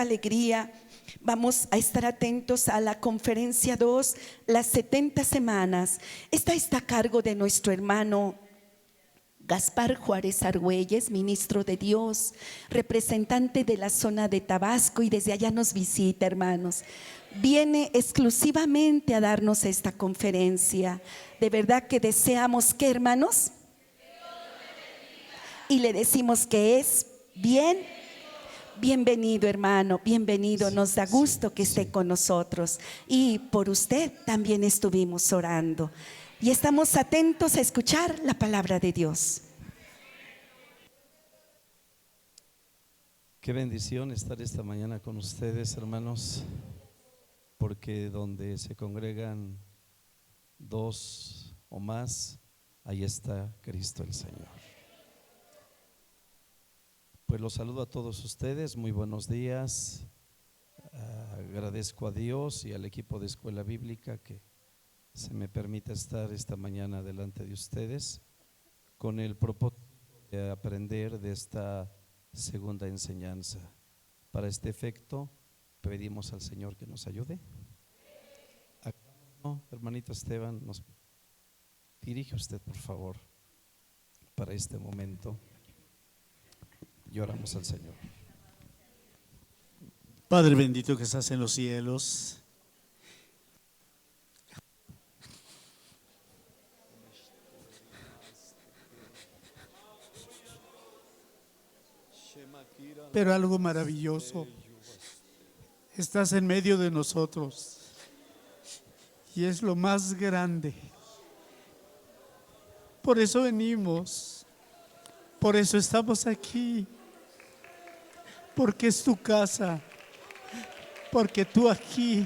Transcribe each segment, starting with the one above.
alegría. Vamos a estar atentos a la conferencia 2, las 70 semanas. Esta está a cargo de nuestro hermano Gaspar Juárez Argüelles, ministro de Dios, representante de la zona de Tabasco, y desde allá nos visita, hermanos. Viene exclusivamente a darnos esta conferencia. De verdad que deseamos que, hermanos, y le decimos que es bienvenido, hermano, bienvenido. Nos da gusto que esté con nosotros, y por usted también estuvimos orando y estamos atentos a escuchar la palabra de Dios. Qué bendición estar esta mañana con ustedes, hermanos, porque donde se congregan dos o más, ahí está Cristo el Señor. Pues los saludo a todos ustedes, muy buenos días. Agradezco a Dios y al equipo de Escuela Bíblica que se me permita estar esta mañana delante de ustedes con el propósito de aprender de esta segunda enseñanza. Para este efecto pedimos al Señor que nos ayude. Hermanito Esteban, nos dirige usted, por favor, para este momento, y oramos al Señor. Padre bendito que estás en los cielos, pero algo maravilloso, estás en medio de nosotros y es lo más grande. Por eso venimos, por eso estamos aquí, porque es tu casa, porque tú aquí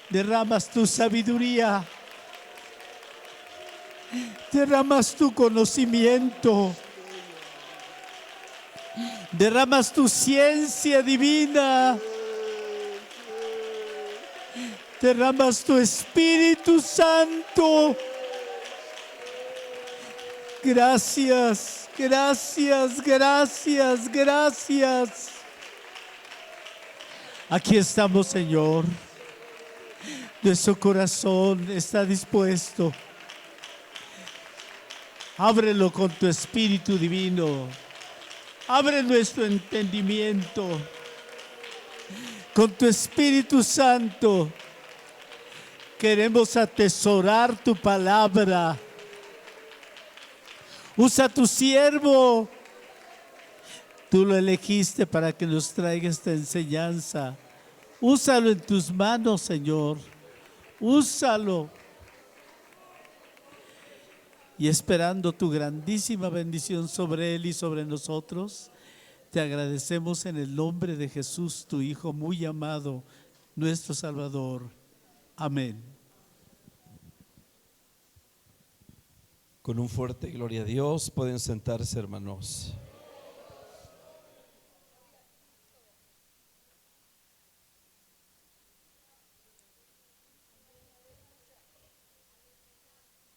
derramas tu sabiduría, derramas tu conocimiento, derramas tu ciencia divina, derramas tu Espíritu Santo. Gracias, gracias, gracias, gracias. Aquí estamos, Señor. Nuestro corazón está dispuesto. Ábrelo con tu Espíritu divino. Abre nuestro entendimiento con tu Espíritu Santo. Queremos atesorar tu palabra. Usa tu siervo. Tú lo elegiste para que nos traiga esta enseñanza. Úsalo en tus manos, Señor. Úsalo. Y esperando tu grandísima bendición sobre él y sobre nosotros, te agradecemos en el nombre de Jesús, tu Hijo muy amado, nuestro Salvador. Amén. Con un fuerte gloria a Dios, pueden sentarse, hermanos.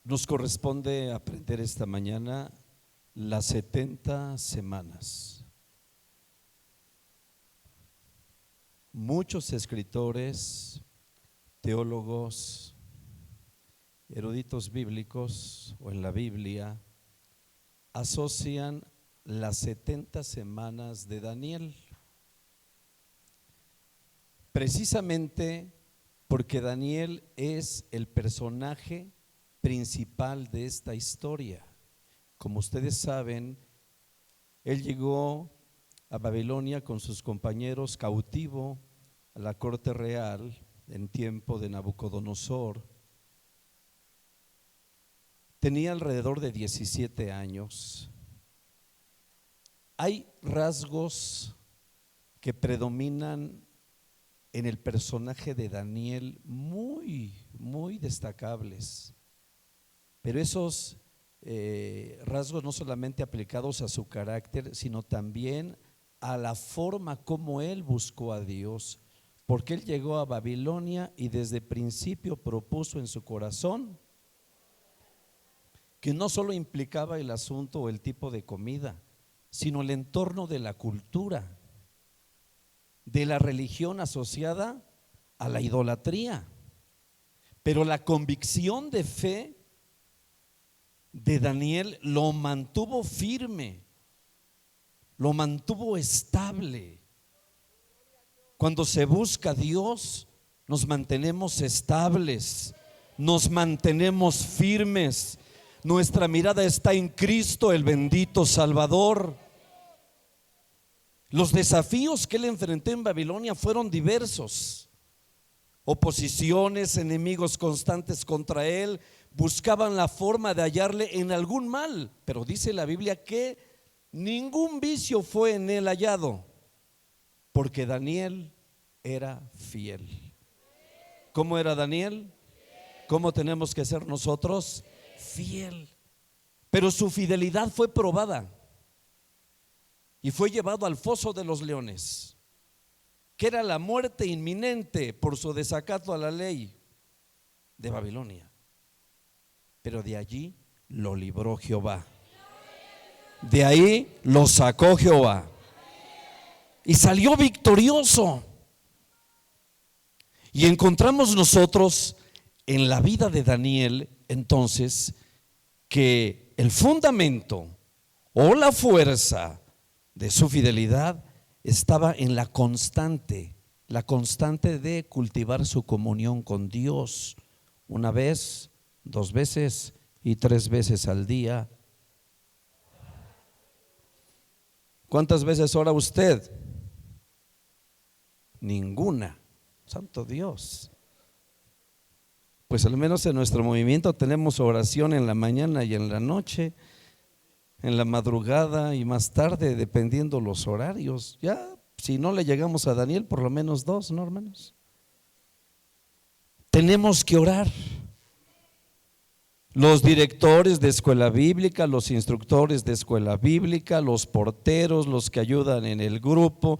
Nos corresponde aprender esta mañana las 70 semanas. Muchos escritores, teólogos, eruditos bíblicos o en la Biblia asocian las 70 semanas de Daniel, precisamente porque Daniel es el personaje principal de esta historia. Como ustedes saben, él llegó a Babilonia con sus compañeros cautivo a la corte real en tiempo de Nabucodonosor. Tenía alrededor de 17 años. Hay rasgos que predominan en el personaje de Daniel muy destacables. Pero esos rasgos no solamente aplicados a su carácter, sino también a la forma como él buscó a Dios, porque él llegó a Babilonia y desde el principio propuso en su corazón que no solo implicaba el asunto o el tipo de comida, sino el entorno de la cultura. de la religión asociada a la idolatría. Pero la convicción de fe de Daniel lo mantuvo firme, lo mantuvo estable. Cuando se busca a Dios, nos mantenemos estables, nos mantenemos firmes. Nuestra mirada está en Cristo, el bendito Salvador. Los desafíos que él enfrentó en Babilonia fueron diversos. Oposiciones, enemigos constantes contra él, buscaban la forma de hallarle en algún mal, pero dice la Biblia que ningún vicio fue en él hallado, porque Daniel era fiel. ¿Cómo era Daniel? ¿Cómo tenemos que ser nosotros? Fiel. Pero su fidelidad fue probada y fue llevado al foso de los leones, que era la muerte inminente por su desacato a la ley de Babilonia. Pero de allí lo libró Jehová. De ahí lo sacó Jehová y salió victorioso. Y encontramos nosotros en la vida de Daniel entonces que el fundamento o la fuerza de su fidelidad estaba en la constante de cultivar su comunión con Dios, una vez, 2 veces y 3 veces al día. ¿Cuántas veces ora usted? Ninguna. Santo Dios. Pues al menos en nuestro movimiento tenemos oración en la mañana y en la noche, en la madrugada y más tarde, dependiendo los horarios. Ya, si no le llegamos a Daniel, por lo menos 2, ¿no, hermanos? Tenemos que orar. Los directores de escuela bíblica, los instructores de escuela bíblica, los porteros, los que ayudan en el grupo,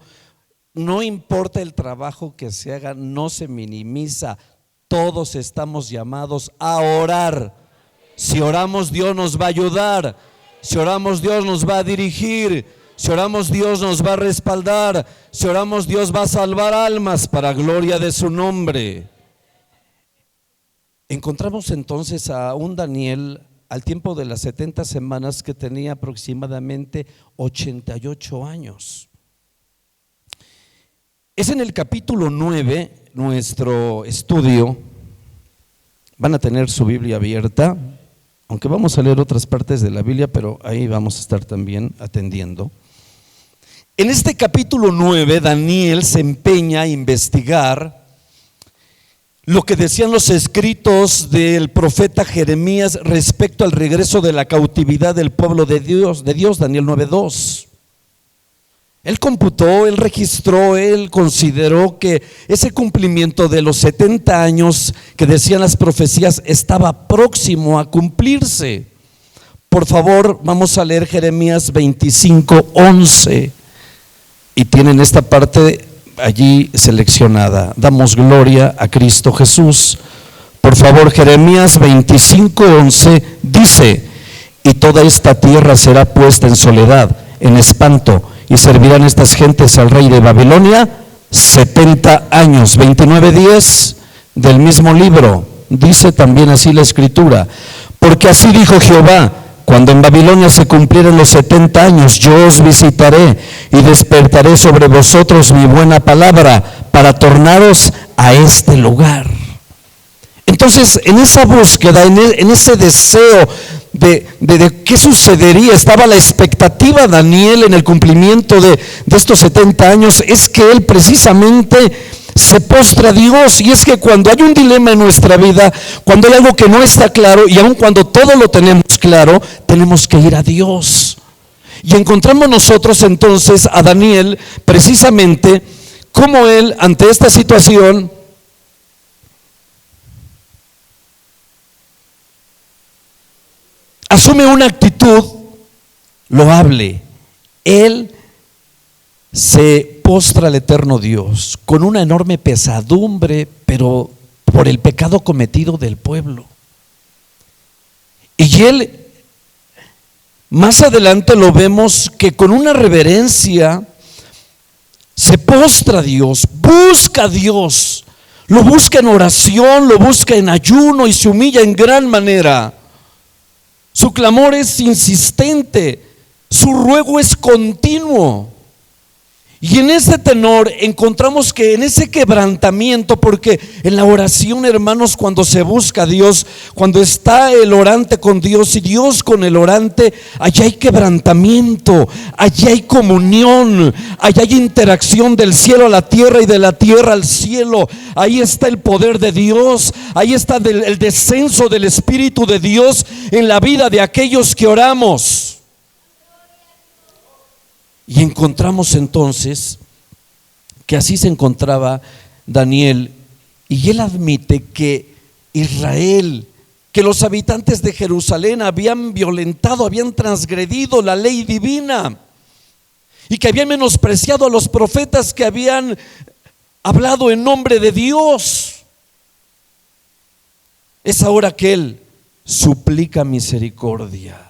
no importa el trabajo que se haga, no se minimiza. Todos estamos llamados a orar. Si oramos, Dios nos va a ayudar. Si oramos, Dios nos va a dirigir. Si oramos, Dios nos va a respaldar. Si oramos, Dios va a salvar almas para gloria de su nombre. Encontramos entonces a un Daniel al tiempo de las 70 semanas que tenía aproximadamente 88 años. Es en el capítulo 9 nuestro estudio. Van a tener su Biblia abierta, aunque vamos a leer otras partes de la Biblia, pero ahí vamos a estar también atendiendo. En este capítulo 9, Daniel se empeña a investigar lo que decían los escritos del profeta Jeremías respecto al regreso de la cautividad del pueblo de Dios, Daniel 9:2. Él computó, él registró, él consideró que ese cumplimiento de los 70 años que decían las profecías estaba próximo a cumplirse. Por favor, vamos a leer Jeremías 25:11 y tienen esta parte allí seleccionada. Damos gloria a Cristo Jesús. Por favor, Jeremías 25:11 dice: y toda esta tierra será puesta en soledad, en espanto, y servirán estas gentes al rey de Babilonia 70 años. 29:10 del mismo libro dice también así la escritura: porque así dijo Jehová, cuando en Babilonia se cumplieran los 70 años, yo os visitaré y despertaré sobre vosotros mi buena palabra para tornaros a este lugar. Entonces, en esa búsqueda, en ese deseo de qué sucedería, estaba la expectativa Daniel en el cumplimiento de estos 70 años, es que él precisamente se postra a Dios. Y es que cuando hay un dilema en nuestra vida, cuando hay algo que no está claro, y aun cuando todo lo tenemos claro, tenemos que ir a Dios. Y encontramos nosotros entonces a Daniel precisamente como él ante esta situación asume una actitud loable. Él se postra al eterno Dios con una enorme pesadumbre, pero por el pecado cometido del pueblo. Y él, más adelante lo vemos que con una reverencia se postra a Dios, busca a Dios, lo busca en oración, lo busca en ayuno y se humilla en gran manera. Su clamor es insistente, su ruego es continuo. Y en ese tenor encontramos que en ese quebrantamiento, porque en la oración, hermanos, cuando se busca a Dios, cuando está el orante con Dios y Dios con el orante, allá hay quebrantamiento, allá hay comunión, allá hay interacción del cielo a la tierra y de la tierra al cielo. Ahí está el poder de Dios, ahí está el descenso del Espíritu de Dios en la vida de aquellos que oramos. Y encontramos entonces que así se encontraba Daniel, y él admite que Israel, que los habitantes de Jerusalén habían violentado, habían transgredido la ley divina y que habían menospreciado a los profetas que habían hablado en nombre de Dios. Es ahora que él suplica misericordia.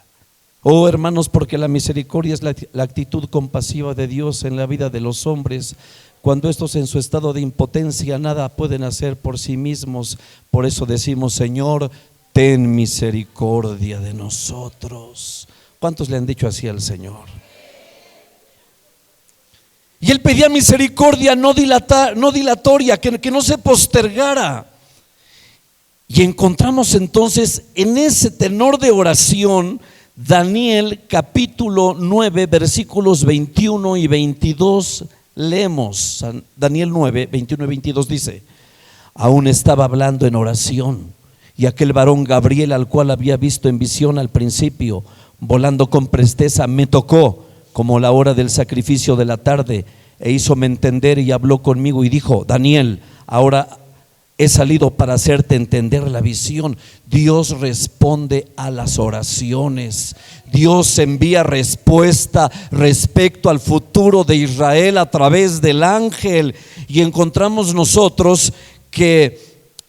Oh, hermanos, porque la misericordia es la actitud compasiva de Dios en la vida de los hombres, cuando estos en su estado de impotencia nada pueden hacer por sí mismos. Por eso decimos: Señor, ten misericordia de nosotros. ¿Cuántos le han dicho así al Señor? Y él pedía misericordia no dilatoria, que no se postergara. Y encontramos entonces en ese tenor de oración Daniel capítulo 9 versículos 21 y 22. Leemos Daniel 9, 21 y 22. Dice: aún estaba hablando en oración, y aquel varón Gabriel, al cual había visto en visión al principio, volando con presteza, me tocó como la hora del sacrificio de la tarde, e hízome entender y habló conmigo y dijo: Daniel, ahora he salido para hacerte entender la visión. Dios responde a las oraciones. Dios envía respuesta respecto al futuro de Israel a través del ángel. Y encontramos nosotros que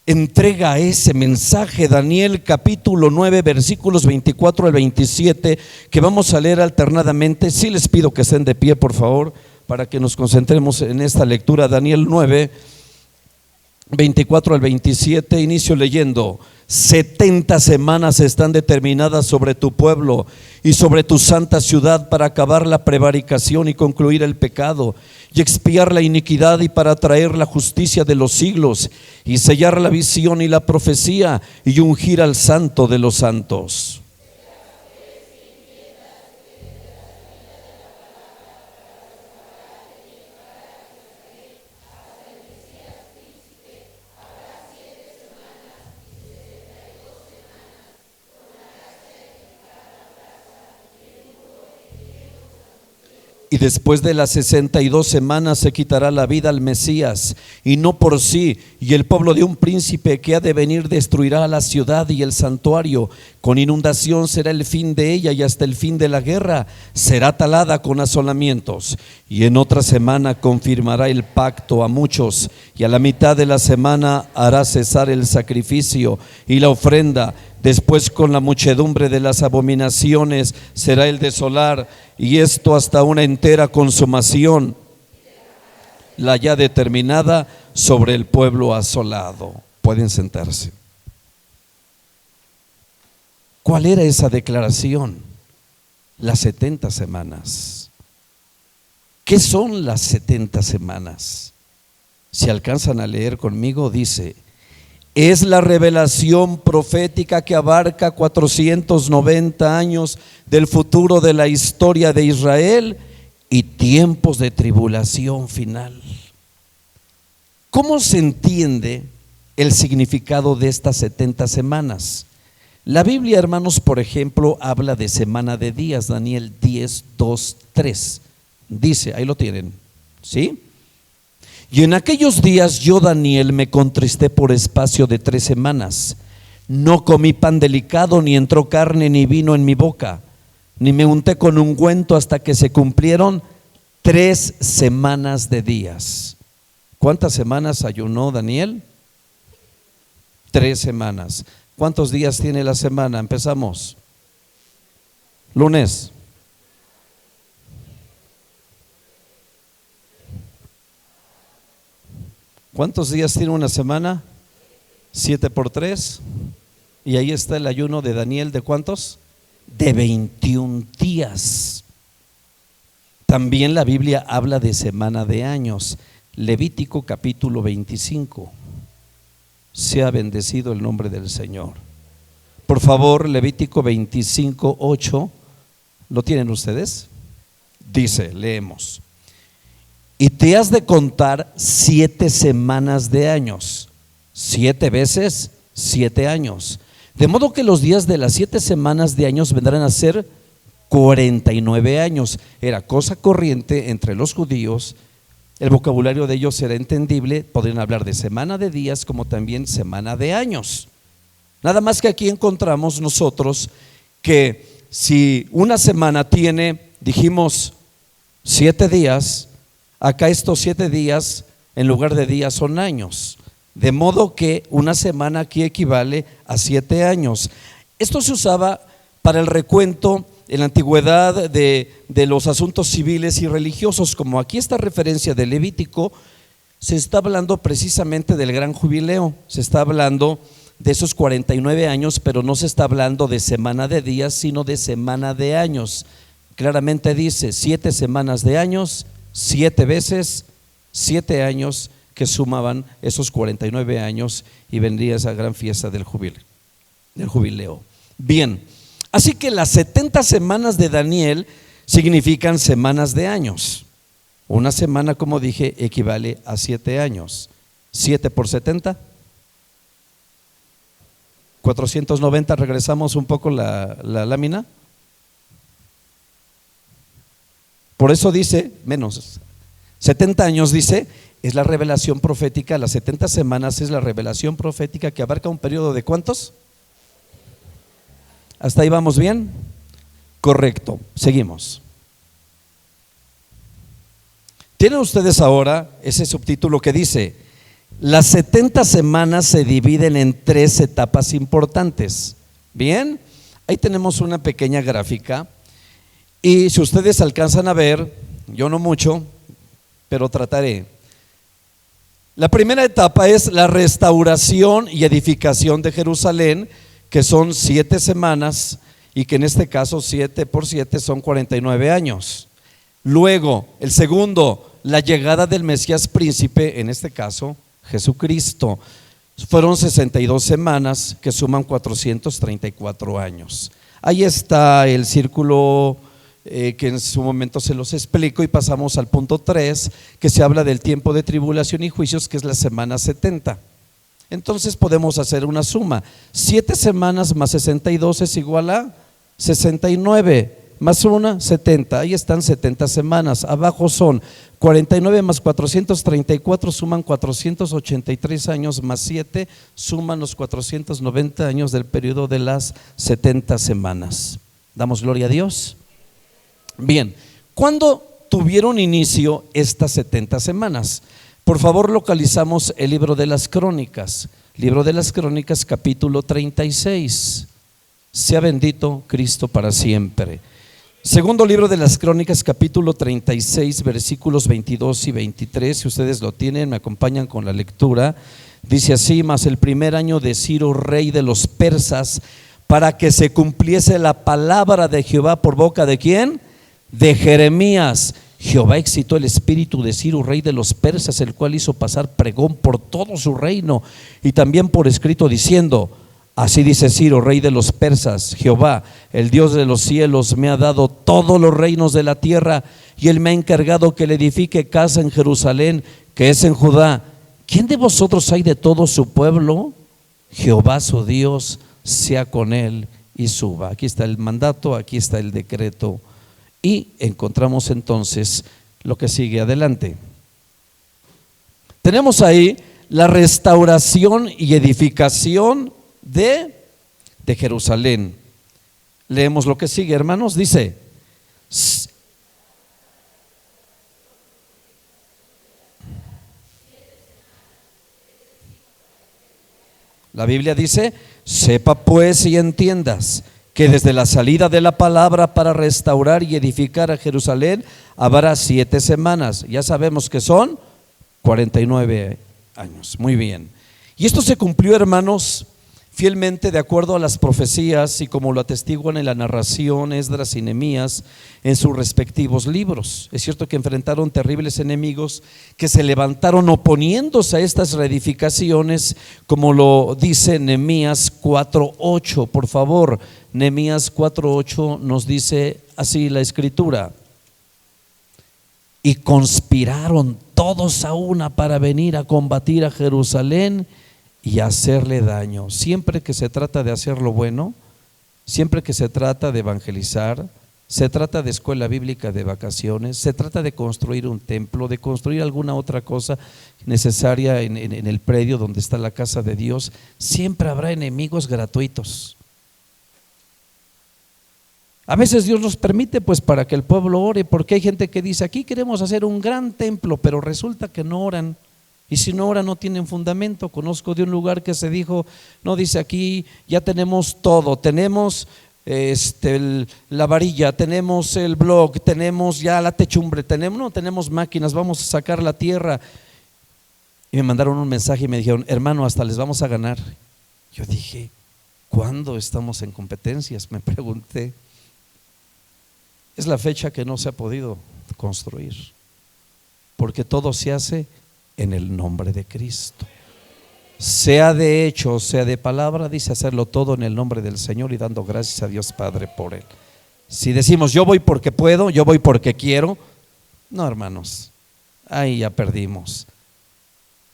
entrega ese mensaje Daniel capítulo 9 versículos 24 al 27, que vamos a leer alternadamente. Sí les pido que estén de pie, por favor, para que nos concentremos en esta lectura. Daniel 9 24 al 27, inicio leyendo: 70 semanas están determinadas sobre tu pueblo y sobre tu santa ciudad para acabar la prevaricación y concluir el pecado y expiar la iniquidad, y para traer la justicia de los siglos y sellar la visión y la profecía y ungir al santo de los santos. Y después de las 62 semanas se quitará la vida al Mesías, y no por sí, y el pueblo de un príncipe que ha de venir destruirá la ciudad y el santuario. Con inundación será el fin de ella, y hasta el fin de la guerra será talada con asolamientos. Y en otra semana confirmará el pacto a muchos, y a la mitad de la semana hará cesar el sacrificio y la ofrenda. Después, con la muchedumbre de las abominaciones será el desolar, y esto hasta una entera consumación, la ya determinada sobre el pueblo asolado. Pueden sentarse. ¿Cuál era esa declaración? Las 70 semanas. ¿Qué son las 70 semanas? Si alcanzan a leer conmigo, dice: es la revelación profética que abarca 490 años del futuro de la historia de Israel y tiempos de tribulación final. ¿Cómo se entiende el significado de estas 70 semanas? La Biblia, hermanos, por ejemplo, habla de semana de días. Daniel 10, 2, 3. Dice, ahí lo tienen, ¿sí? Y en aquellos días yo, Daniel, me contristé por espacio de 3 semanas. No comí pan delicado, ni entró carne ni vino en mi boca, ni me unté con ungüento hasta que se cumplieron 3 semanas de días. ¿Cuántas semanas ayunó Daniel? 3 semanas. ¿Cuántos días tiene la semana? Empezamos. Lunes, ¿Cuántos días tiene una semana? 7 por 3. Y ahí está el ayuno de Daniel, ¿de cuántos? De 21 días. También la Biblia habla de semana de años. Levítico capítulo 25. Sea bendecido el nombre del Señor. Por favor, Levítico 25, 8. ¿Lo tienen ustedes? Dice, leemos: y te has de contar 7 semanas de años, 7 veces 7 años. De modo que los días de las 7 semanas de años vendrán a ser 49 años. Era cosa corriente entre los judíos. El vocabulario de ellos era entendible. Podrían hablar de semana de días como también semana de años. Nada más que aquí encontramos nosotros que si una semana tiene, dijimos, 7 días, acá estos 7 días en lugar de días son años. De modo que una semana aquí equivale a 7 años. Esto se usaba para el recuento en la antigüedad de los asuntos civiles y religiosos. Como aquí esta referencia de Levítico, se está hablando precisamente del gran jubileo. Se está hablando de esos 49 años, pero no se está hablando de semana de días, sino de semana de años. Claramente dice 7 semanas de años, 7 veces 7 años, que sumaban esos 49 años y vendría esa gran fiesta del jubileo. Bien, así que las 70 semanas de Daniel significan semanas de años. Una semana, como dije, equivale a 7 años. 7 por 70, 490. Regresamos un poco la lámina. Por eso dice, menos 70 años, dice, es la revelación profética. Las 70 semanas es la revelación profética que abarca un periodo de ¿cuántos? ¿Hasta ahí vamos bien? Correcto, seguimos. Tienen ustedes ahora ese subtítulo que dice: las 70 semanas se dividen en 3 etapas importantes. Bien, ahí tenemos una pequeña gráfica y si ustedes alcanzan a ver, yo no mucho, pero trataré. La primera etapa es la restauración y edificación de Jerusalén, que son 7 semanas y que en este caso 7 por 7 son 49 años. Luego, el segundo, la llegada del Mesías príncipe, en este caso Jesucristo. Fueron 62 semanas que suman 434 años. Ahí está el círculo que en su momento se los explico, y pasamos al punto 3, que se habla del tiempo de tribulación y juicios, que es la semana 70. Entonces podemos hacer una suma: 7 semanas más 62 es igual a 69, más 1, 70. Ahí están 70 semanas. Abajo son 49 más 434, suman 483 años, más 7 suman los 490 años del periodo de las 70 semanas. ¿Damos gloria a Dios? Bien, ¿cuándo tuvieron inicio estas 70 semanas? Por favor, localizamos el libro de las Crónicas. Libro de las Crónicas, capítulo 36. Sea bendito Cristo para siempre. Segundo libro de las Crónicas, capítulo 36, versículos 22 y 23. Si ustedes lo tienen, me acompañan con la lectura. Dice así: mas el primer año de Ciro, rey de los persas, para que se cumpliese la palabra de Jehová por boca ¿de quién? De Jeremías. Jehová excitó el espíritu de Ciro, rey de los persas, el cual hizo pasar pregón por todo su reino y también por escrito, diciendo: así dice Ciro, rey de los persas: Jehová, el Dios de los cielos, me ha dado todos los reinos de la tierra, y él me ha encargado que le edifique casa en Jerusalén, que es en Judá. ¿Quién de vosotros hay de todo su pueblo? Jehová su Dios sea con él y suba. Aquí está el mandato, aquí está el decreto. Y encontramos entonces lo que sigue adelante. Tenemos ahí la restauración y edificación de Jerusalén. Leemos lo que sigue, hermanos. Dice: la Biblia dice: sepa pues y entiendas que desde la salida de la palabra para restaurar y edificar a Jerusalén habrá 7 semanas. Ya sabemos que son 49 años. Muy bien. Y esto se cumplió, hermanos, fielmente de acuerdo a las profecías y como lo atestiguan en la narración Esdras y Nehemías en sus respectivos libros. Es cierto que enfrentaron terribles enemigos que se levantaron oponiéndose a estas reedificaciones, como lo dice Nehemías 4:8. Por favor, Nehemías 4:8 nos dice así la escritura: y conspiraron todos a una para venir a combatir a Jerusalén y hacerle daño. Siempre que se trata de hacer lo bueno, siempre que se trata de evangelizar, se trata de escuela bíblica de vacaciones, se trata de construir un templo, de construir alguna otra cosa necesaria en el predio donde está la casa de Dios, siempre habrá enemigos gratuitos. A veces Dios nos permite pues para que el pueblo ore, porque hay gente que dice: aquí queremos hacer un gran templo, pero resulta que no oran. Y si no oran, no tienen fundamento. Conozco de un lugar que se dijo: no, dice, aquí ya tenemos todo, tenemos la varilla, tenemos el block, tenemos ya la techumbre, tenemos máquinas, vamos a sacar la tierra. Y me mandaron un mensaje y me dijeron: hermano, hasta les vamos a ganar. Yo dije: ¿cuándo estamos en competencias? Me pregunté. Es la fecha que no se ha podido construir, porque todo se hace en el nombre de Cristo. Sea de hecho, sea de palabra, dice hacerlo todo en el nombre del Señor y dando gracias a Dios Padre por él. Si decimos yo voy porque puedo, yo voy porque quiero, no, hermanos, ahí ya perdimos.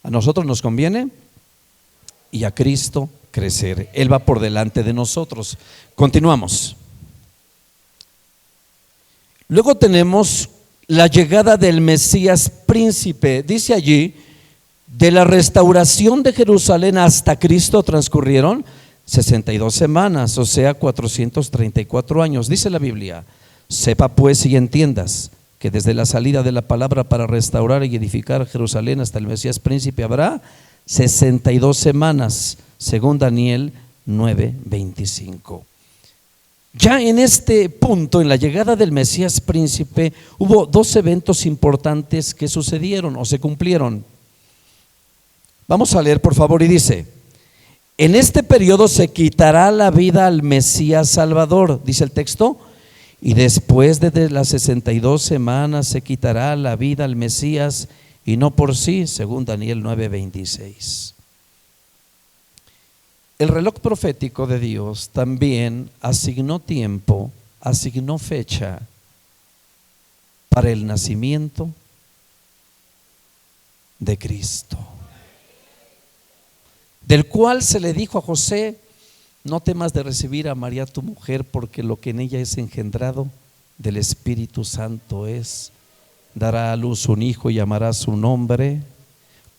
A nosotros nos conviene y a Cristo crecer. Él va por delante de nosotros. Continuamos. Luego tenemos la llegada del Mesías príncipe. Dice allí: de la restauración de Jerusalén hasta Cristo transcurrieron 62 semanas, o sea 434 años. Dice la Biblia: sepa pues y entiendas que desde la salida de la palabra para restaurar y edificar Jerusalén hasta el Mesías príncipe habrá 62 semanas, según Daniel 9:25. Ya en este punto, en la llegada del Mesías príncipe, hubo dos eventos importantes que sucedieron o se cumplieron. Vamos a leer, por favor, y dice: en este periodo se quitará la vida al Mesías Salvador, dice el texto, y después de las 62 semanas se quitará la vida al Mesías, y no por sí, según Daniel 9:26. El reloj profético de Dios también asignó tiempo, asignó fecha para el nacimiento de Cristo, del cual se le dijo a José: no temas de recibir a María tu mujer, porque lo que en ella es engendrado del Espíritu Santo es. Dará a luz un hijo y llamará su nombre,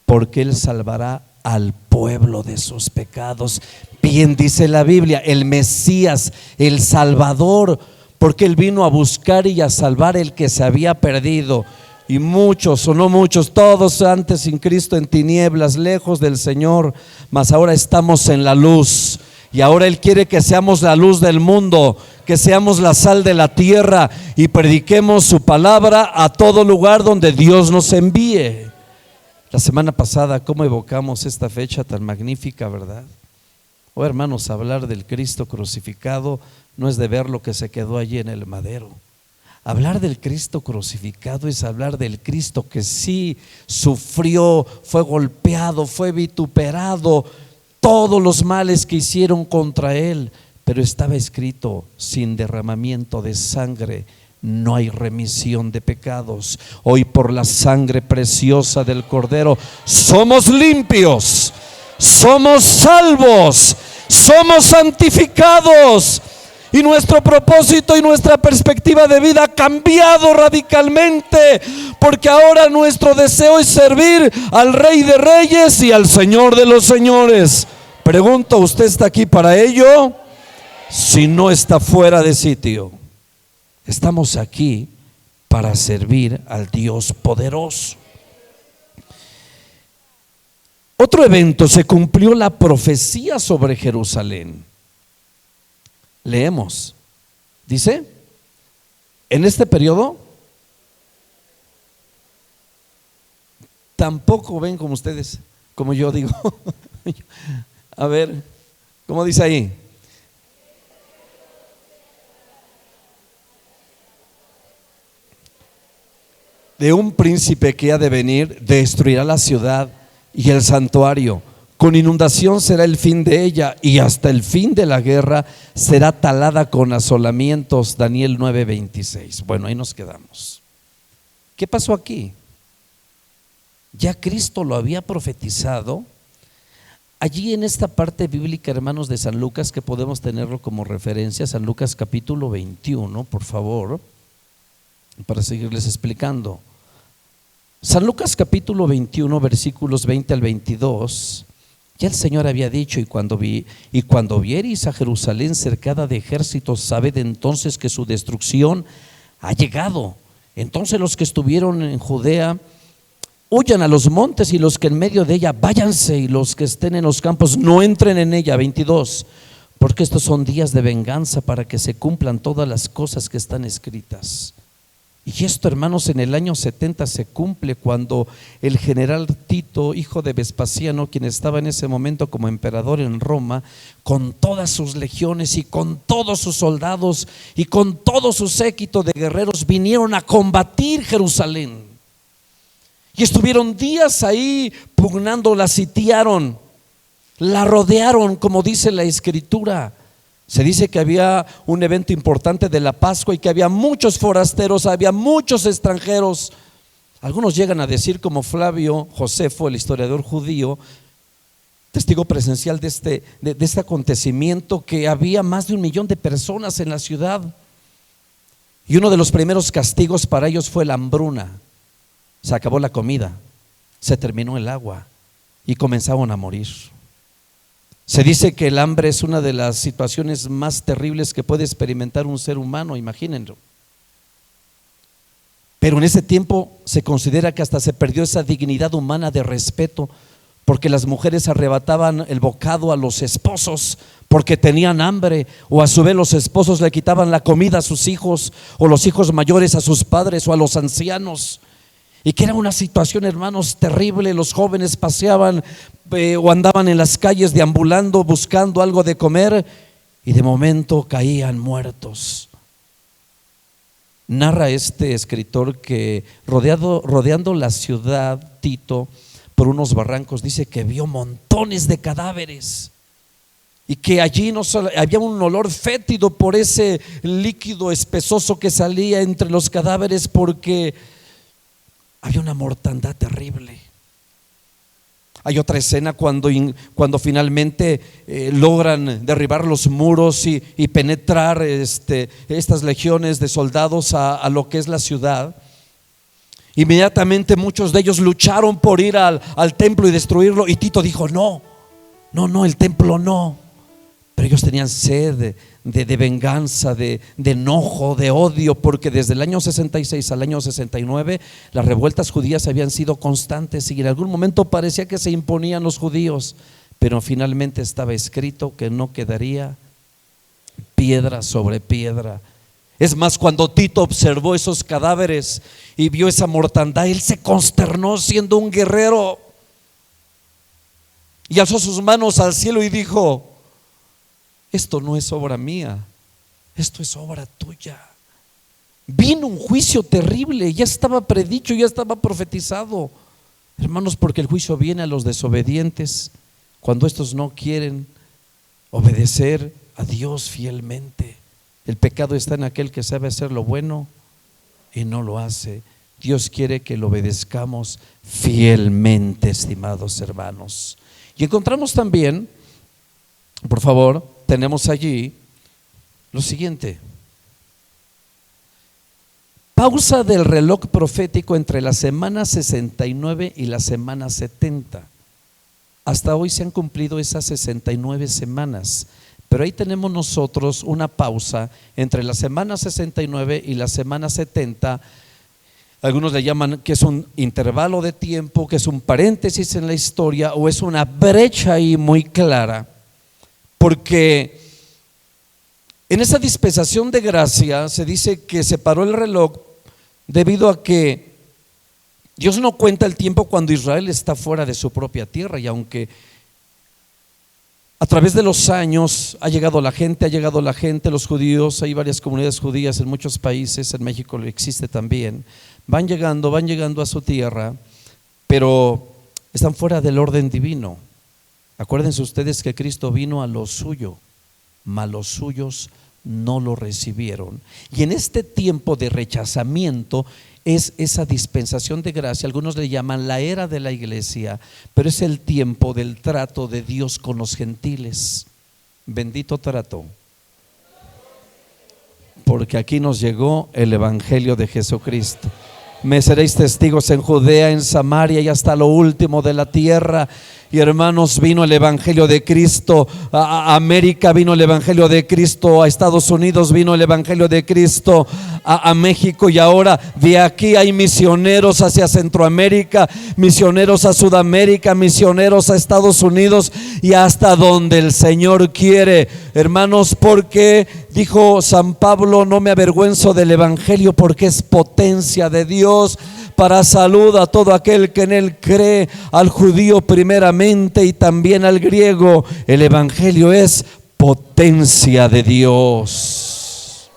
porque él salvará al pueblo de sus pecados. Bien dice la Biblia, el Mesías, el Salvador, porque él vino a buscar y a salvar el que se había perdido. Y muchos, o no muchos, todos antes sin Cristo en tinieblas, lejos del Señor, mas ahora estamos en la luz. Y ahora Él quiere que seamos la luz del mundo, que seamos la sal de la tierra y prediquemos su palabra a todo lugar donde Dios nos envíe. La semana pasada, ¿cómo evocamos esta fecha tan magnífica, verdad? Oh, hermanos, hablar del Cristo crucificado no es de ver lo que se quedó allí en el madero. Hablar del Cristo crucificado es hablar del Cristo que sí sufrió, fue golpeado, fue vituperado, todos los males que hicieron contra él, pero estaba escrito: sin derramamiento de sangre no hay remisión de pecados. Hoy, por la sangre preciosa del Cordero, somos limpios, somos salvos, somos santificados, y nuestro propósito y nuestra perspectiva de vida ha cambiado radicalmente, porque ahora nuestro deseo es servir al Rey de Reyes y al Señor de los Señores. Pregunto, ¿usted está aquí para ello? Si no, está fuera de sitio. Estamos aquí para servir al Dios poderoso. Otro evento: se cumplió la profecía sobre Jerusalén. Leemos, dice: en este periodo tampoco ven como ustedes, como yo digo. A ver, ¿cómo dice ahí? De un príncipe que ha de venir, destruirá la ciudad y el santuario. Con inundación será el fin de ella, y hasta el fin de la guerra será talada con asolamientos. Daniel 9:26. Bueno, ahí nos quedamos. ¿Qué pasó aquí? Ya Cristo lo había profetizado. Allí en esta parte bíblica, hermanos, de San Lucas, que podemos tenerlo como referencia, San Lucas capítulo 21, por favor, para seguirles explicando. San Lucas capítulo 21, versículos 20 al 22. Ya el Señor había dicho: y cuando viereis a Jerusalén cercada de ejércitos, sabed entonces que su destrucción ha llegado. Entonces los que estuvieron en Judea huyan a los montes, y los que en medio de ella váyanse, y los que estén en los campos no entren en ella. 22. Porque estos son días de venganza, para que se cumplan todas las cosas que están escritas. Y esto, hermanos, en el año 70 se cumple, cuando el general Tito, hijo de Vespasiano, quien estaba en ese momento como emperador en Roma, con todas sus legiones y con todos sus soldados y con todo su séquito de guerreros, vinieron a combatir Jerusalén. Y estuvieron días ahí pugnando, la sitiaron, la rodearon, como dice la Escritura. Se dice que había un evento importante de la Pascua y que había muchos forasteros, había muchos extranjeros. Algunos llegan a decir, como Flavio Josefo, el historiador judío, testigo presencial de este acontecimiento, que había más de 1 millón de personas en la ciudad. Y uno de los primeros castigos para ellos fue la hambruna. Se acabó la comida, se terminó el agua y comenzaron a morir. Se dice que el hambre es una de las situaciones más terribles que puede experimentar un ser humano, imagínenlo. Pero en ese tiempo se considera que hasta se perdió esa dignidad humana de respeto, porque las mujeres arrebataban el bocado a los esposos porque tenían hambre, o a su vez los esposos le quitaban la comida a sus hijos, o los hijos mayores a sus padres o a los ancianos. Y que era una situación, hermanos, terrible. Los jóvenes paseaban o andaban en las calles deambulando, buscando algo de comer, y de momento caían muertos. Narra este escritor que rodeando la ciudad, Tito, por unos barrancos, dice que vio montones de cadáveres, y que allí no solo había un olor fétido por ese líquido espesoso que salía entre los cadáveres, porque había una mortandad terrible. Hay otra escena cuando finalmente logran derribar los muros y penetrar estas legiones de soldados a lo que es la ciudad. Inmediatamente muchos de ellos lucharon por ir al templo y destruirlo, y Tito dijo: no, el templo no. Pero ellos tenían sed de venganza, de enojo, de odio, porque desde el año 66 al año 69 las revueltas judías habían sido constantes, y en algún momento parecía que se imponían los judíos, pero finalmente estaba escrito que no quedaría piedra sobre piedra. Es más, cuando Tito observó esos cadáveres y vio esa mortandad, él se consternó siendo un guerrero, y alzó sus manos al cielo y dijo: esto no es obra mía, esto es obra tuya. Vino un juicio terrible, ya estaba predicho, ya estaba profetizado, hermanos, porque el juicio viene a los desobedientes cuando estos no quieren obedecer a Dios fielmente. El pecado está en aquel que sabe hacer lo bueno y no lo hace. Dios quiere que lo obedezcamos fielmente, estimados hermanos. Y encontramos también, por favor, tenemos allí lo siguiente: pausa del reloj profético entre la semana 69 y la semana 70. Hasta hoy se han cumplido esas 69 semanas, pero ahí tenemos nosotros una pausa entre la semana 69 y la semana 70. Algunos le llaman que es un intervalo de tiempo, que es un paréntesis en la historia, o es una brecha ahí muy clara. Porque en esa dispensación de gracia se dice que se paró el reloj debido a que Dios no cuenta el tiempo cuando Israel está fuera de su propia tierra, y aunque a través de los años ha llegado la gente, los judíos, hay varias comunidades judías en muchos países, en México existe también, van llegando a su tierra, pero están fuera del orden divino. Acuérdense ustedes que Cristo vino a lo suyo, mas los suyos no lo recibieron. Y en este tiempo de rechazamiento es esa dispensación de gracia, algunos le llaman la era de la iglesia, pero es el tiempo del trato de Dios con los gentiles. Bendito trato, porque aquí nos llegó el evangelio de Jesucristo. Me seréis testigos en Judea, en Samaria y hasta lo último de la tierra. Y hermanos, vino el evangelio de Cristo a América, vino el evangelio de Cristo a Estados Unidos, vino el evangelio de Cristo a México, y ahora de aquí hay misioneros hacia Centroamérica, misioneros a Sudamérica, misioneros a Estados Unidos y hasta donde el Señor quiere, hermanos, porque dijo San Pablo: no me avergüenzo del evangelio, porque es potencia de Dios para salud a todo aquel que en él cree, al judío primeramente y también al griego. El evangelio es potencia de Dios.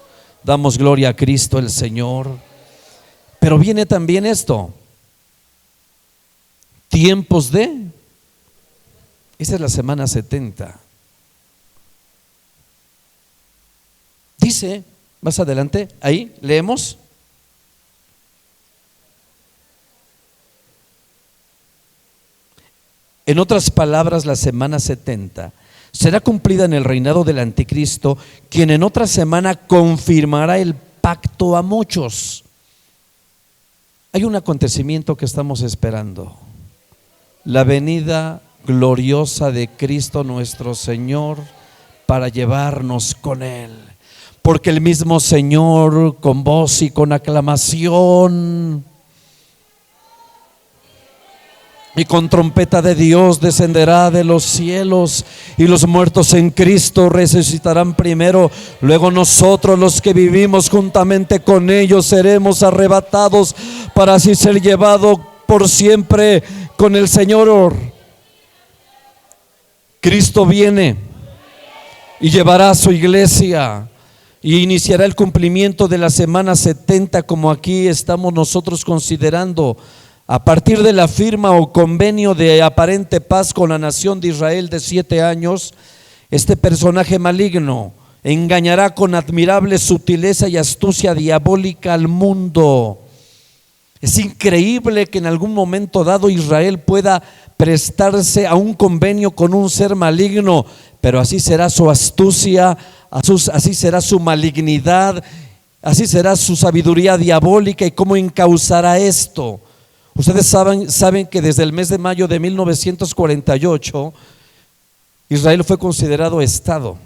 Damos gloria a Cristo el Señor. Pero viene también esto: tiempos de, esa es la semana 70. Dice más adelante, ahí leemos: en otras palabras, la semana 70 será cumplida en el reinado del anticristo, quien en otra semana confirmará el pacto a muchos. Hay un acontecimiento que estamos esperando: la venida gloriosa de Cristo nuestro Señor para llevarnos con Él. Porque el mismo Señor, con voz y con aclamación y con trompeta de Dios, descenderá de los cielos, y los muertos en Cristo resucitarán primero. Luego nosotros, los que vivimos juntamente con ellos, seremos arrebatados para así ser llevados por siempre con el Señor. Cristo viene y llevará a su iglesia y iniciará el cumplimiento de la semana 70, como aquí estamos nosotros considerando, a partir de la firma o convenio de aparente paz con la nación de Israel de 7 años. Este personaje maligno engañará con admirable sutileza y astucia diabólica al mundo. Es increíble que en algún momento dado Israel pueda prestarse a un convenio con un ser maligno, pero así será su astucia, así será su malignidad, así será su sabiduría diabólica. ¿Y cómo encauzará esto? Ustedes saben que desde el mes de mayo de 1948 Israel fue considerado Estado,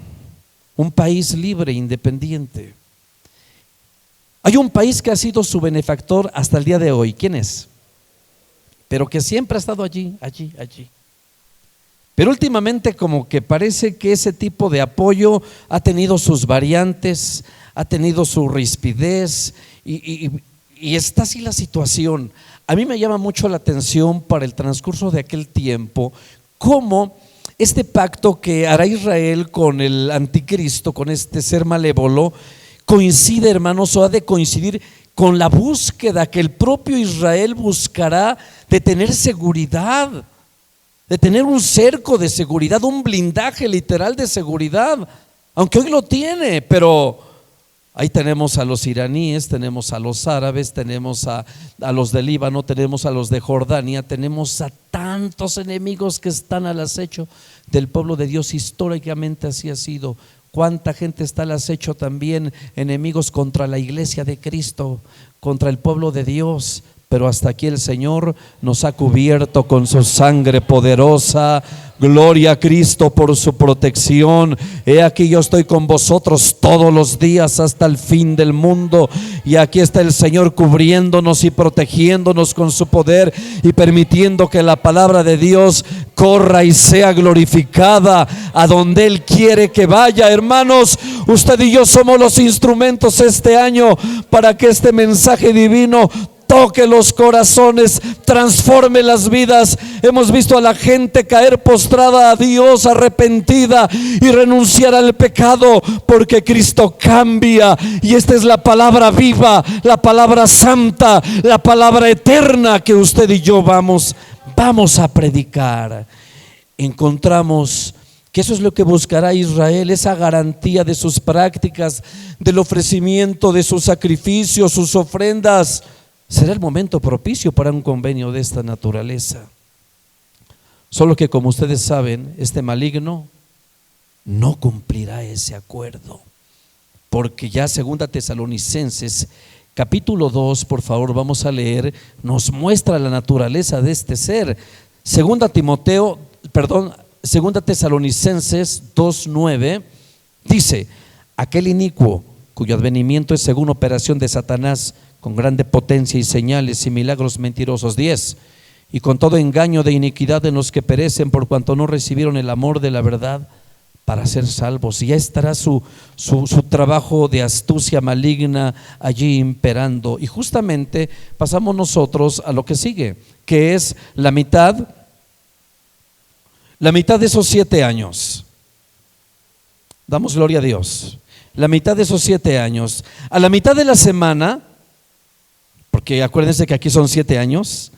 un país libre, independiente. Hay un país que ha sido su benefactor hasta el día de hoy. ¿Quién es? Pero que siempre ha estado allí. Pero últimamente como que parece que ese tipo de apoyo ha tenido sus variantes, ha tenido su rispidez y está así la situación. A mí me llama mucho la atención para el transcurso de aquel tiempo cómo este pacto que hará Israel con el anticristo, con este ser malévolo, coincide, hermanos, o ha de coincidir con la búsqueda que el propio Israel buscará de tener seguridad, de tener un cerco de seguridad, un blindaje literal de seguridad, aunque hoy lo tiene, pero ahí tenemos a los iraníes, tenemos a los árabes, tenemos a los del Líbano, tenemos a los de Jordania, tenemos a tantos enemigos que están al acecho del pueblo de Dios. Históricamente así ha sido. ¿Cuánta gente está al acecho también? Enemigos contra la iglesia de Cristo, contra el pueblo de Dios. Pero hasta aquí el Señor nos ha cubierto con su sangre poderosa. Gloria a Cristo por su protección. He aquí yo estoy con vosotros todos los días hasta el fin del mundo. Y aquí está el Señor cubriéndonos y protegiéndonos con su poder y permitiendo que la palabra de Dios corra y sea glorificada a donde Él quiere que vaya. Hermanos, usted y yo somos los instrumentos este año para que este mensaje divino toque los corazones, transforme las vidas. Hemos visto a la gente caer postrada a Dios, arrepentida y renunciar al pecado, porque Cristo cambia. Y esta es la palabra viva, la palabra santa, la palabra eterna que usted y yo vamos a predicar. Encontramos que eso es lo que buscará Israel, esa garantía de sus prácticas, del ofrecimiento de sus sacrificios, sus ofrendas. Será el momento propicio para un convenio de esta naturaleza. Solo que, como ustedes saben, este maligno no cumplirá ese acuerdo, porque ya 2 Tesalonicenses capítulo 2, por favor, vamos a leer, nos muestra la naturaleza de este ser. 2 Tesalonicenses 2:9 dice: aquel inicuo cuyo advenimiento es según operación de Satanás, con grande potencia y señales y milagros mentirosos. 10: y con todo engaño de iniquidad en los que perecen, por cuanto no recibieron el amor de la verdad para ser salvos. Y ya estará su trabajo de astucia maligna allí imperando. Y justamente pasamos nosotros a lo que sigue, que es la mitad de esos 7 años. Damos gloria a Dios. La mitad de esos 7 años. A la mitad de la semana, porque acuérdense que aquí son 7 años,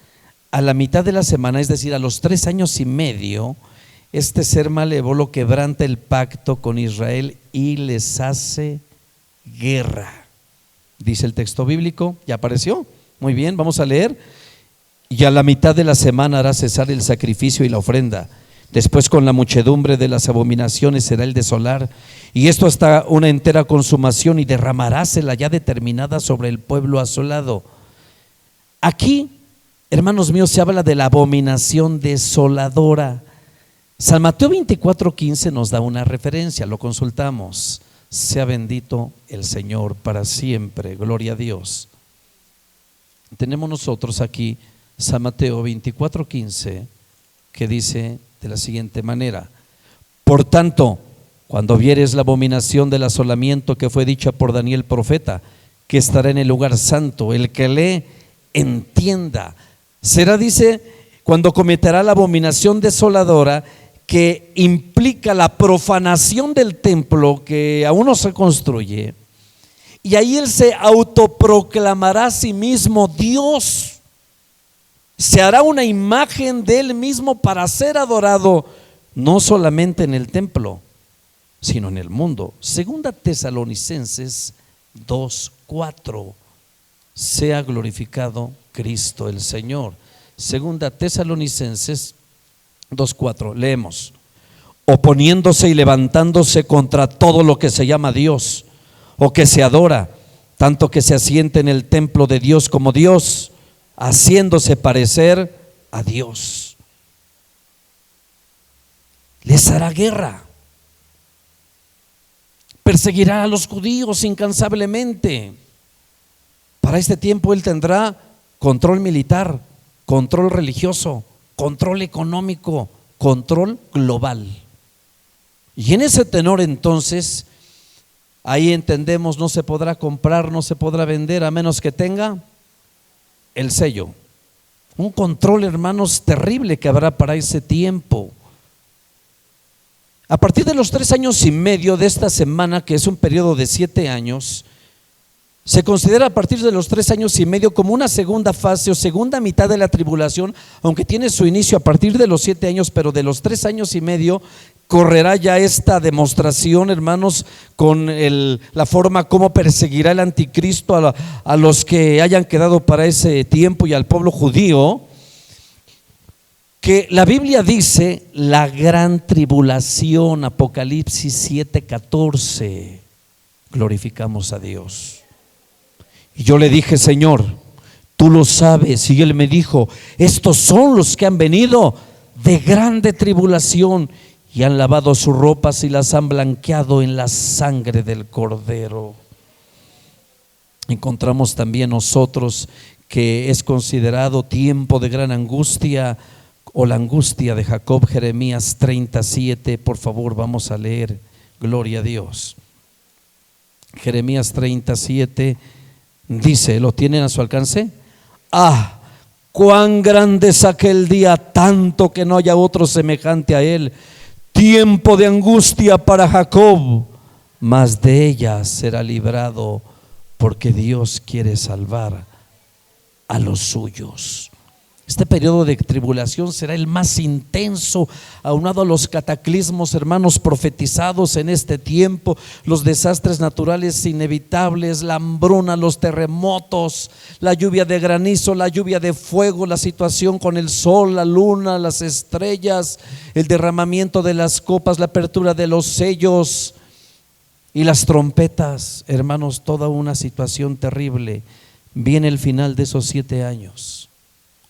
a la mitad de la semana, es decir, a los 3 años y medio, este ser malévolo quebranta el pacto con Israel y les hace guerra. Dice el texto bíblico, ¿ya apareció? Muy bien, vamos a leer. Y a la mitad de la semana hará cesar el sacrificio y la ofrenda. Después, con la muchedumbre de las abominaciones será el desolar, y esto hasta una entera consumación, y derramarase la ya determinada sobre el pueblo asolado. Aquí, hermanos míos, se habla de la abominación desoladora. San Mateo 24:15 nos da una referencia, lo consultamos. Sea bendito el Señor para siempre, gloria a Dios. Tenemos nosotros aquí San Mateo 24:15, que dice de la siguiente manera: por tanto, cuando vieres la abominación del asolamiento que fue dicha por Daniel profeta, que estará en el lugar santo, el que lee, entienda. Será, dice, cuando cometerá la abominación desoladora, que implica la profanación del templo que aún no se construye, y ahí él se autoproclamará a sí mismo Dios. Se hará una imagen de él mismo para ser adorado, no solamente en el templo, sino en el mundo. 2 Tesalonicenses 2:4. Sea glorificado Cristo el Señor. 2 Tesalonicenses 2:4, leemos: oponiéndose y levantándose contra todo lo que se llama Dios o que se adora, tanto que se asiente en el templo de Dios como Dios, haciéndose parecer a Dios. Les hará guerra, perseguirá a los judíos incansablemente. Para este tiempo él tendrá control militar, control religioso, control económico, control global. Y en ese tenor, entonces, ahí entendemos, no se podrá comprar, no se podrá vender a menos que tenga el sello. Un control, hermanos, terrible que habrá para ese tiempo. A partir de los 3 años y medio de esta semana, que es un periodo de 7 años, se considera a partir de los 3 años y medio como una segunda fase o segunda mitad de la tribulación, aunque tiene su inicio a partir de los 7 años, pero de los 3 años y medio correrá ya esta demostración, hermanos, con la forma como perseguirá el anticristo a los que hayan quedado para ese tiempo y al pueblo judío, que la Biblia dice la gran tribulación, Apocalipsis 7:14. Glorificamos a Dios. Y yo le dije: Señor, tú lo sabes. Y él me dijo: estos son los que han venido de grande tribulación y han lavado sus ropas y las han blanqueado en la sangre del Cordero. Encontramos también nosotros que es considerado tiempo de gran angustia, o la angustia de Jacob, Jeremías 37. Por favor, vamos a leer, gloria a Dios. Jeremías 37 dice, ¿lo tienen a su alcance? Ah, cuán grande es aquel día, tanto que no haya otro semejante a él. Tiempo de angustia para Jacob, mas de ella será librado, porque Dios quiere salvar a los suyos. Este periodo de tribulación será el más intenso, aunado a los cataclismos, hermanos, profetizados en este tiempo, los desastres naturales inevitables, la hambruna, los terremotos, la lluvia de granizo, la lluvia de fuego, la situación con el sol, la luna, las estrellas, el derramamiento de las copas, la apertura de los sellos y las trompetas. Hermanos, toda una situación terrible. Viene el final de esos 7 años.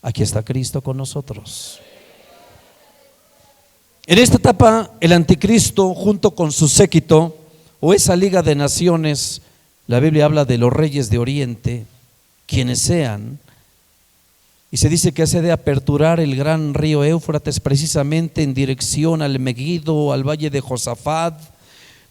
Aquí está Cristo con nosotros. En esta etapa, el anticristo, junto con su séquito, o esa liga de naciones, la Biblia habla de los reyes de Oriente, quienes sean, y se dice que hace de aperturar el gran río Éufrates precisamente en dirección al Megiddo, al valle de Josafat,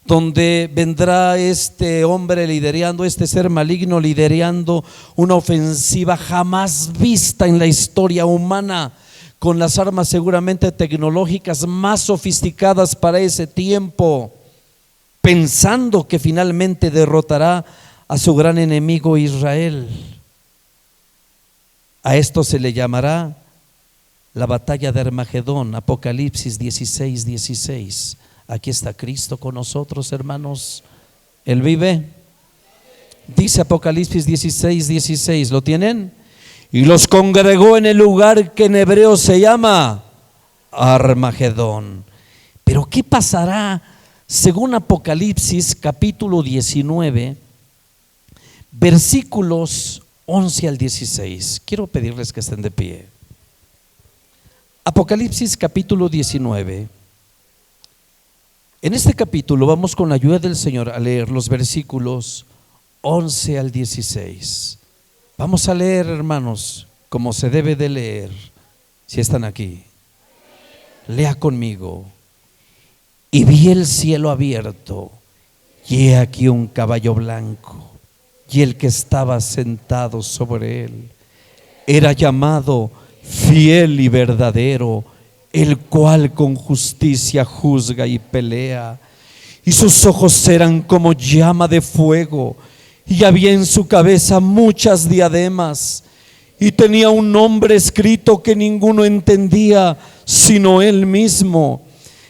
donde vendrá este hombre liderando, este ser maligno liderando una ofensiva jamás vista en la historia humana, con las armas seguramente tecnológicas más sofisticadas para ese tiempo, pensando que finalmente derrotará a su gran enemigo Israel. A esto se le llamará la batalla de Armagedón, Apocalipsis 16:16. Aquí está Cristo con nosotros, hermanos. Él vive. Dice Apocalipsis 16:16, ¿lo tienen? Y los congregó en el lugar que en hebreo se llama Armagedón. Pero ¿qué pasará según Apocalipsis capítulo 19, versículos 11 al 16? Quiero pedirles que estén de pie. Apocalipsis capítulo 19. En este capítulo vamos, con la ayuda del Señor, a leer los versículos 11 al 16. Vamos a leer, hermanos, como se debe de leer. Si están aquí, lea conmigo. Y vi el cielo abierto, y he aquí un caballo blanco, y el que estaba sentado sobre él era llamado Fiel y Verdadero, el cual con justicia juzga y pelea. Y sus ojos eran como llama de fuego, y había en su cabeza muchas diademas, y tenía un nombre escrito que ninguno entendía sino él mismo.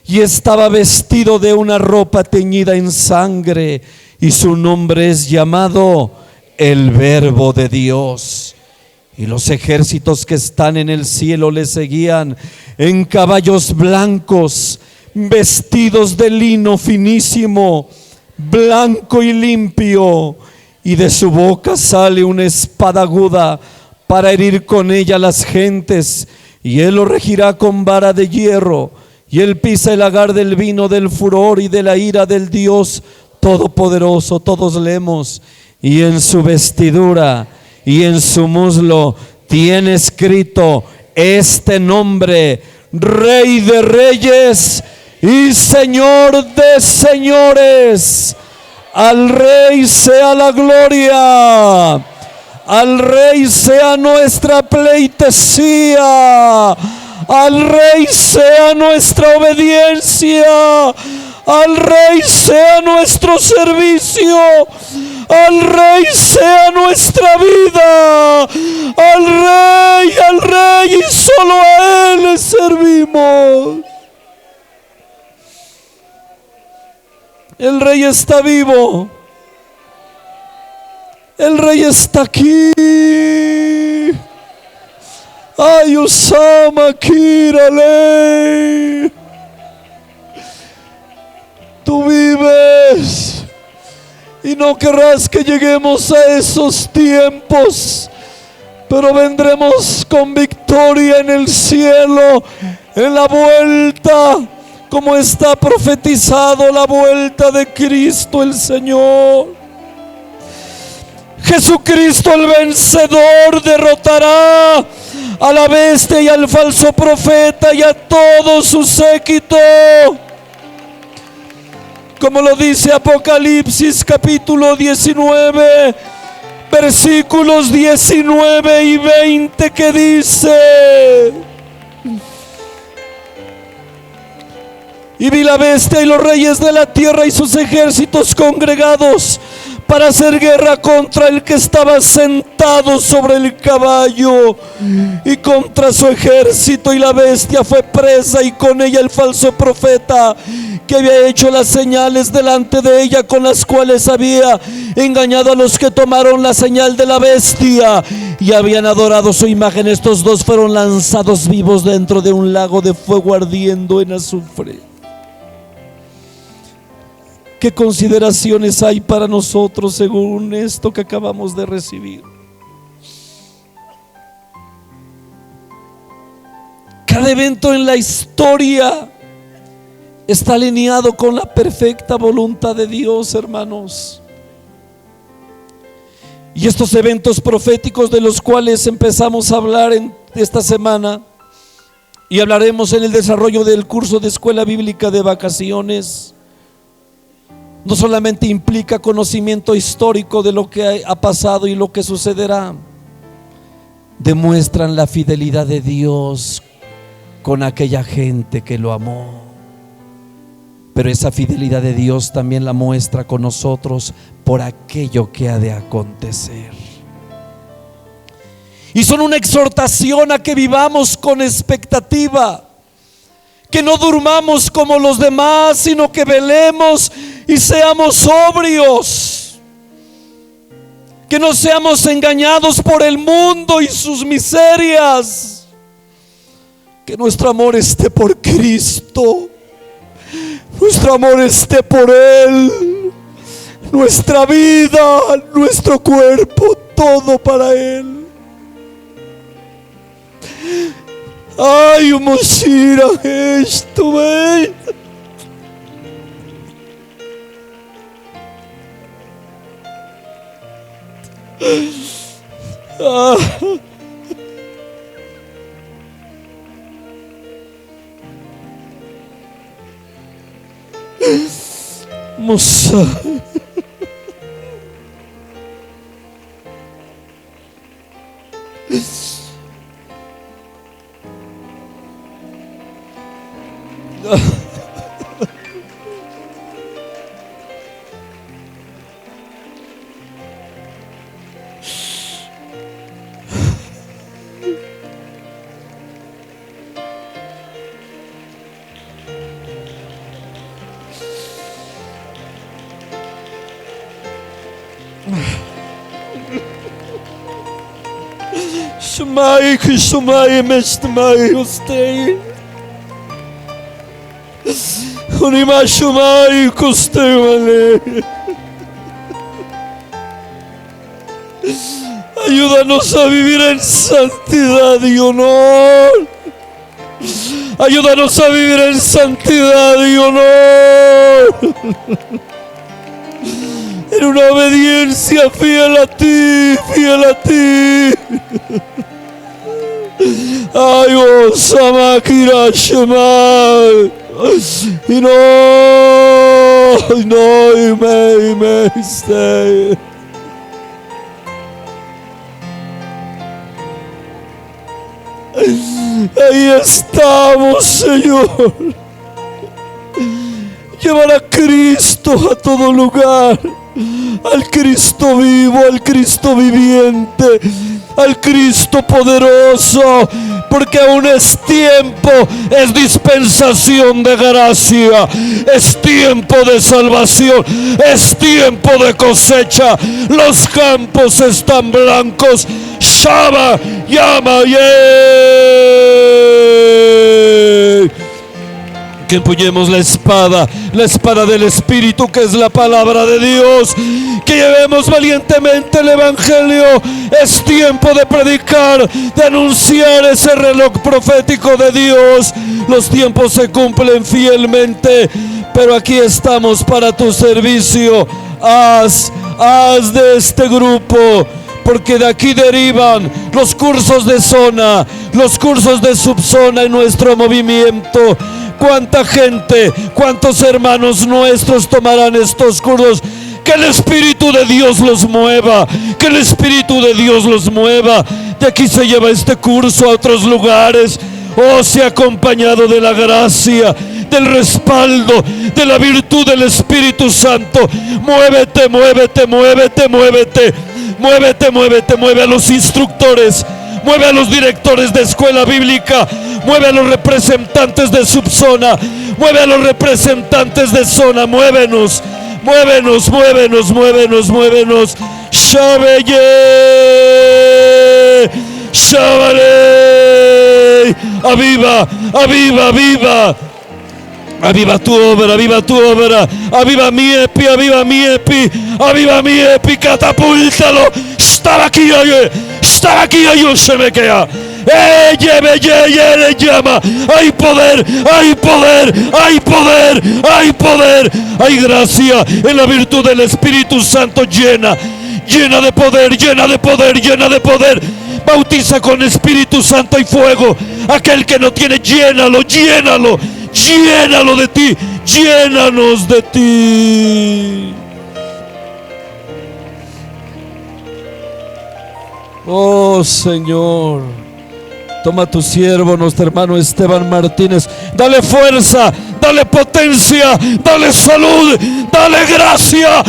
Y estaba vestido de una ropa teñida en sangre, y su nombre es llamado el Verbo de Dios. Y los ejércitos que están en el cielo le seguían en caballos blancos, vestidos de lino finísimo, blanco y limpio, y de su boca sale una espada aguda para herir con ella las gentes, y él lo regirá con vara de hierro, y él pisa el lagar del vino del furor y de la ira del Dios Todopoderoso. Todos leemos: y en su vestidura y en su muslo tiene escrito este nombre: Rey de Reyes y Señor de Señores. Al Rey sea la gloria, al Rey sea nuestra pleitesía, al Rey sea nuestra obediencia, al Rey sea nuestro servicio, al Rey sea nuestra vida, al Rey y solo a Él le servimos. El Rey está vivo, el Rey está aquí. Ay, Usama Kirale, tú vives y no querrás que lleguemos a esos tiempos, pero vendremos con victoria en el cielo, en la vuelta, como está profetizado, la vuelta de Cristo el Señor. Jesucristo el vencedor derrotará a la bestia y al falso profeta y a todo su séquito, como lo dice Apocalipsis capítulo 19, versículos 19 y 20 que dice: y vi la bestia y los reyes de la tierra y sus ejércitos congregados para hacer guerra contra el que estaba sentado sobre el caballo y contra su ejército, y la bestia fue presa y con ella el falso profeta que había hecho las señales delante de ella, con las cuales había engañado a los que tomaron la señal de la bestia y habían adorado su imagen. Estos dos fueron lanzados vivos dentro de un lago de fuego ardiendo en azufre. ¿Qué consideraciones hay para nosotros según esto que acabamos de recibir? Cada evento en la historia está alineado con la perfecta voluntad de Dios, hermanos. Y estos eventos proféticos de los cuales empezamos a hablar en esta semana y hablaremos en el desarrollo del curso de escuela bíblica de vacaciones, no solamente implica conocimiento histórico de lo que ha pasado y lo que sucederá, demuestran la fidelidad de Dios con aquella gente que lo amó. Pero esa fidelidad de Dios también la muestra con nosotros por aquello que ha de acontecer. Y son una exhortación a que vivamos con expectativa, que no durmamos como los demás, sino que velemos y seamos sobrios, que no seamos engañados por el mundo y sus miserias, que nuestro amor esté por Cristo, nuestro amor esté por Él, nuestra vida, nuestro cuerpo, todo para Él. Ay, Mosira, esto, ¿ves? Moça. Shumai, que shumai, mestumai, ustei. Unima shumai, custei, vale. Ayúdanos a vivir en santidad y honor. Ayúdanos a vivir en santidad y honor, en una obediencia fiel a ti, fiel a ti. Ay, Osama Kirashima. Y no, me stay. Ahí estamos, Señor. Llevar a Cristo a todo lugar, al Cristo vivo, al Cristo viviente, al Cristo poderoso, porque aún es tiempo, es dispensación de gracia, es tiempo de salvación, es tiempo de cosecha. Los campos están blancos. Shama, llama, que empuñemos la espada del Espíritu, que es la palabra de Dios, que llevemos valientemente el Evangelio. Es tiempo de predicar, de anunciar ese reloj profético de Dios. Los tiempos se cumplen fielmente, pero aquí estamos para tu servicio. Haz de este grupo, porque de aquí derivan los cursos de zona, los cursos de subzona en nuestro movimiento. ¿Cuánta gente, cuántos hermanos nuestros tomarán estos cursos? Que el Espíritu de Dios los mueva, que el Espíritu de Dios los mueva. De aquí se lleva este curso a otros lugares. Oh, sea acompañado de la gracia, del respaldo, de la virtud del Espíritu Santo. Muévete, muévete, muévete, muévete. Muévete, muévete, mueve a los instructores, mueve a los directores de escuela bíblica, mueve a los representantes de subzona, mueve a los representantes de zona, muévenos, muévenos, muévenos, muévenos, muévenos. Shabeye, Shabare, aviva, aviva, aviva. Aviva tu obra, aviva tu obra, aviva mi epi, aviva mi epi, aviva mi epi, catapúltalo. Estaba aquí, se me queda. Llama. Hay poder, hay poder, hay poder, hay poder, hay gracia en la virtud del Espíritu Santo. Llena de poder, llena de poder, llena de poder. Bautiza con Espíritu Santo y fuego. Aquel que no tiene, llénalo, llénalo. Llénalo de ti, llénanos de ti. Oh Señor, toma a tu siervo, nuestro hermano Esteban Martínez. Dale fuerza, dale potencia, dale salud, dale gracia.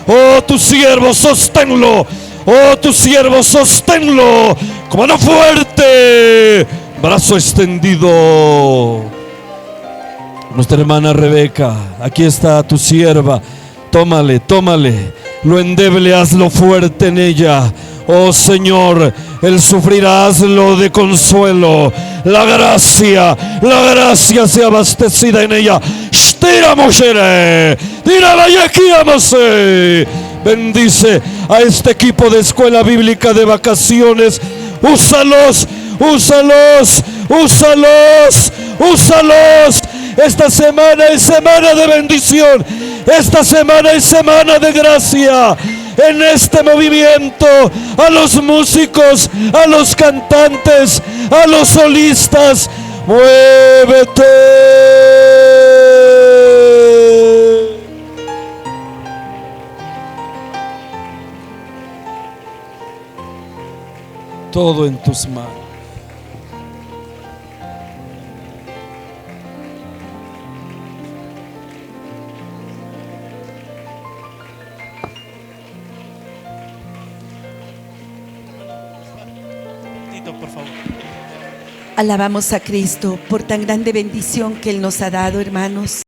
Oh, tu siervo, sosténlo. Oh, tu siervo, sosténlo con mano fuerte, brazo extendido. Nuestra hermana Rebeca, aquí está tu sierva. Tómale, tómale, lo endeble, hazlo fuerte en ella. Oh Señor, el sufrirá, hazlo de consuelo. La gracia sea abastecida en ella. Bendice a este equipo de escuela bíblica de vacaciones. Úsalos, úsalos, úsalos, úsalos. Esta semana es semana de bendición. Esta semana es semana de gracia. En este movimiento, a los músicos, a los cantantes, a los solistas, muévete. Todo en tus manos. Por favor. Alabamos a Cristo por tan grande bendición que Él nos ha dado, hermanos.